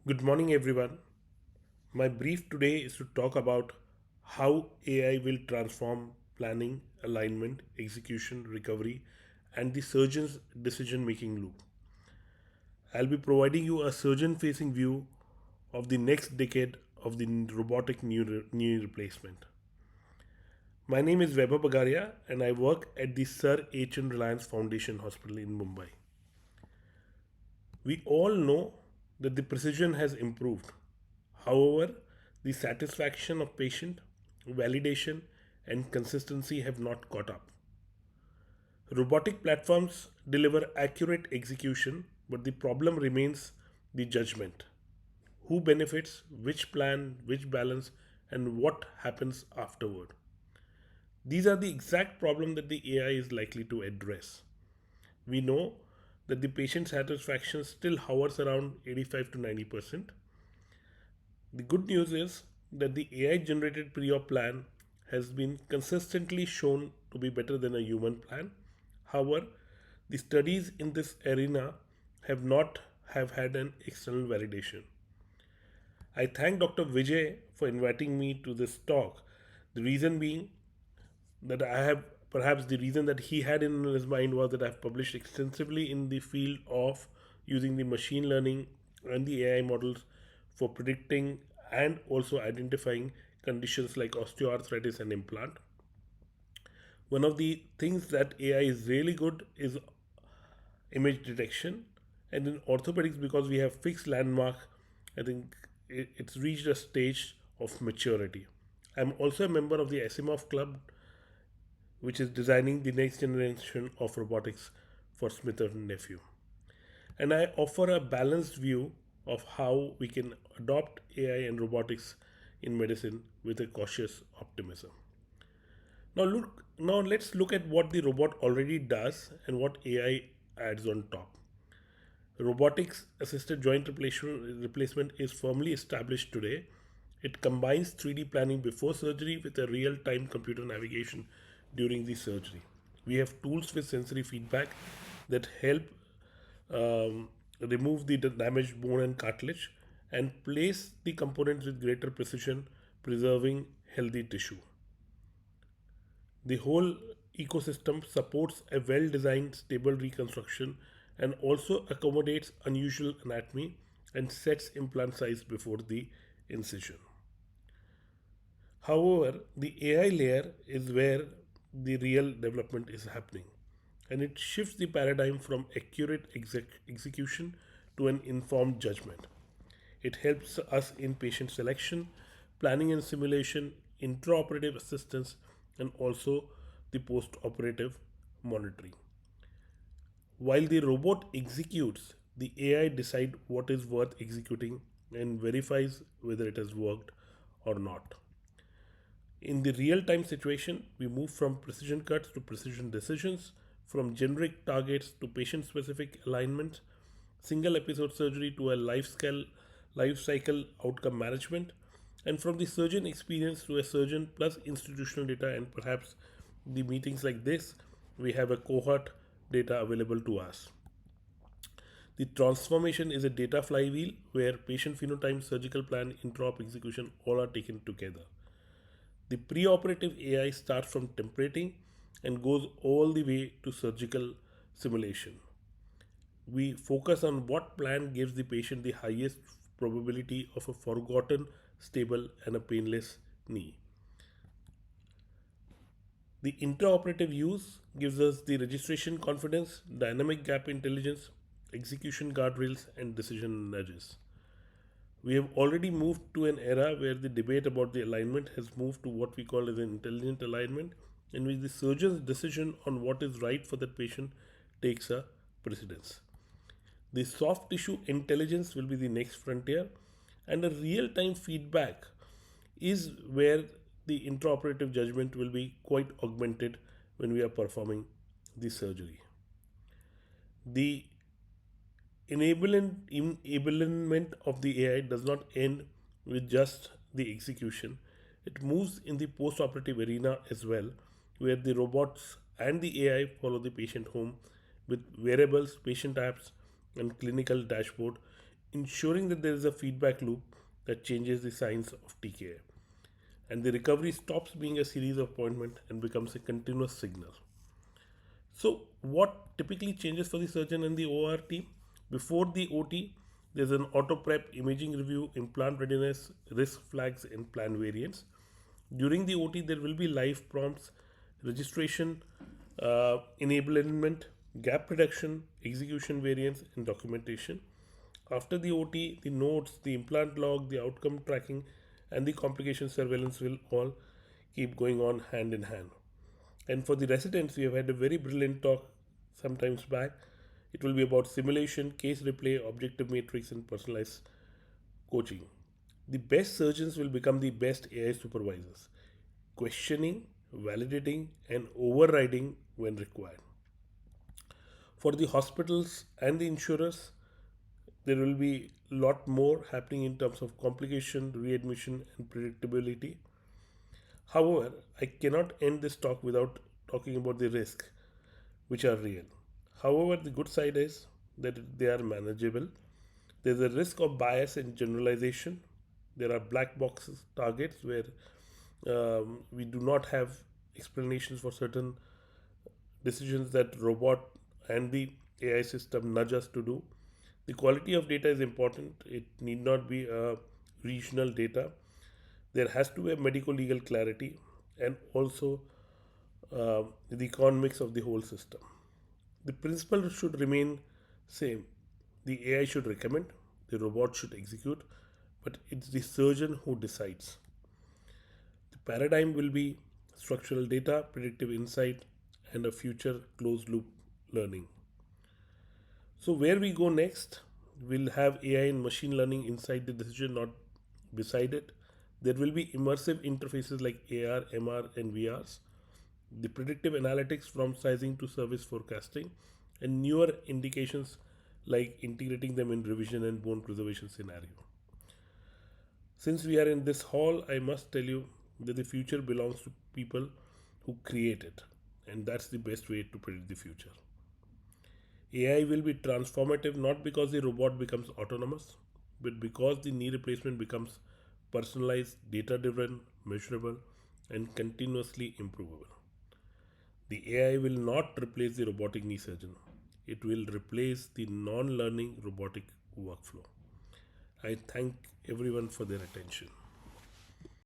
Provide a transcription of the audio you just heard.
Good morning, everyone. My brief today is to talk about how AI will transform planning, alignment, execution, recovery, and the surgeon's decision making loop. I'll be providing you a surgeon facing view of the next decade of the robotic knee replacement. My name is Weber Bagaria, and I work at the Sir H.N. Reliance Foundation Hospital in Mumbai. We all know that the precision has improved. However, the satisfaction of patient, validation, and consistency have not caught up. Robotic platforms deliver accurate execution, but the problem remains the judgment. Who benefits, which plan, which balance, and what happens afterward. These are the exact problem that the AI is likely to address. We know that the patient satisfaction still hovers around 85 to 90%. The good news is that the AI generated pre op plan has been consistently shown to be better than a human plan. However, the studies in this arena have had an external validation. I thank Dr. Vijay for inviting me to this talk. The reason being that I have perhaps the reason that he had in his mind was that I've published extensively in the field of using the machine learning and the AI models for predicting and also identifying conditions like osteoarthritis and implant. One of the things that AI is really good is image detection, and in orthopedics, because we have fixed landmark, I think it's reached a stage of maturity. I'm also a member of the Asimov Club, which is designing the next generation of robotics for Smith and Nephew. And I offer a balanced view of how we can adopt AI and robotics in medicine with a cautious optimism. Now let's look at what the robot already does and what AI adds on top. Robotics assisted joint replacement is firmly established today. It combines 3D planning before surgery with a real time computer navigation during the surgery. We have tools with sensory feedback that help remove the damaged bone and cartilage and place the components with greater precision, preserving healthy tissue. The whole ecosystem supports a well designed, stable reconstruction and also accommodates unusual anatomy and sets implant size before the incision. However, the AI layer is where the real development is happening, and it shifts the paradigm from accurate execution to an informed judgment. It helps us in patient selection, planning and simulation, intraoperative assistance, and also the post-operative monitoring. While the robot executes, the AI decides what is worth executing and verifies whether it has worked or not. In the real time situation, we move from precision cuts to precision decisions, from generic targets to patient specific alignment, single episode surgery to a life cycle outcome management, and from the surgeon experience to a surgeon plus institutional data, and perhaps the meetings like this, we have a cohort data available to us. The transformation is a data flywheel where patient phenotype, surgical plan, intraop execution all are taken together. The preoperative AI starts from templating and goes all the way to surgical simulation. We focus on what plan gives the patient the highest probability of a forgotten, stable, and a painless knee. The intraoperative use gives us the registration confidence, dynamic gap intelligence, execution guardrails, and decision nudges. We have already moved to an era where the debate about the alignment has moved to what we call as an intelligent alignment, in which the surgeon's decision on what is right for that patient takes a precedence. The soft tissue intelligence will be the next frontier, and a real time feedback is where the intraoperative judgment will be quite augmented when we are performing the surgery. The enablement of the AI does not end with just the execution. It moves in the post-operative arena as well, where the robots and the AI follow the patient home with wearables, patient apps, and clinical dashboard, ensuring that there is a feedback loop that changes the science of TKA. And the recovery stops being a series of appointments and becomes a continuous signal. So, what typically changes for the surgeon and the OR team? Before the OT, there's an auto prep, imaging review, implant readiness, risk flags, and plan variants. During the OT, there will be live prompts, registration, enablement, gap reduction, execution variants, and documentation. After the OT, the notes, the implant log, the outcome tracking, and the complication surveillance will all keep going on hand in hand. And for the residents, we have had a very brilliant talk sometimes back. It will be about simulation, case replay, objective matrix, and personalized coaching. The best surgeons will become the best AI supervisors, questioning, validating, and overriding when required. For the hospitals and the insurers, there will be a lot more happening in terms of complication, readmission, and predictability. However, I cannot end this talk without talking about the risks, which are real. However, the good side is that they are manageable. There's a risk of bias and generalization. There are black boxes targets where we do not have explanations for certain decisions that robot and the AI system nudge us to do. The quality of data is important. It need not be a regional data. There has to be a medical legal clarity and also the economics of the whole system. The principle should remain same. The AI should recommend, the robot should execute, but it's the surgeon who decides. The paradigm will be structural data, predictive insight, and a future closed loop learning. So, where we go next, we'll have AI and machine learning inside the decision, not beside it. There will be immersive interfaces like AR, MR, and VRs, the predictive analytics from sizing to service forecasting, and newer indications like integrating them in revision and bone preservation scenario. Since we are in this hall, I must tell you that the future belongs to people who create it, and that's the best way to predict the future. AI will be transformative not because the robot becomes autonomous, but because the knee replacement becomes personalized, data driven, measurable, and continuously improvable. The AI will not replace the robotic knee surgeon, it will replace the non learning robotic workflow. I thank everyone for their attention.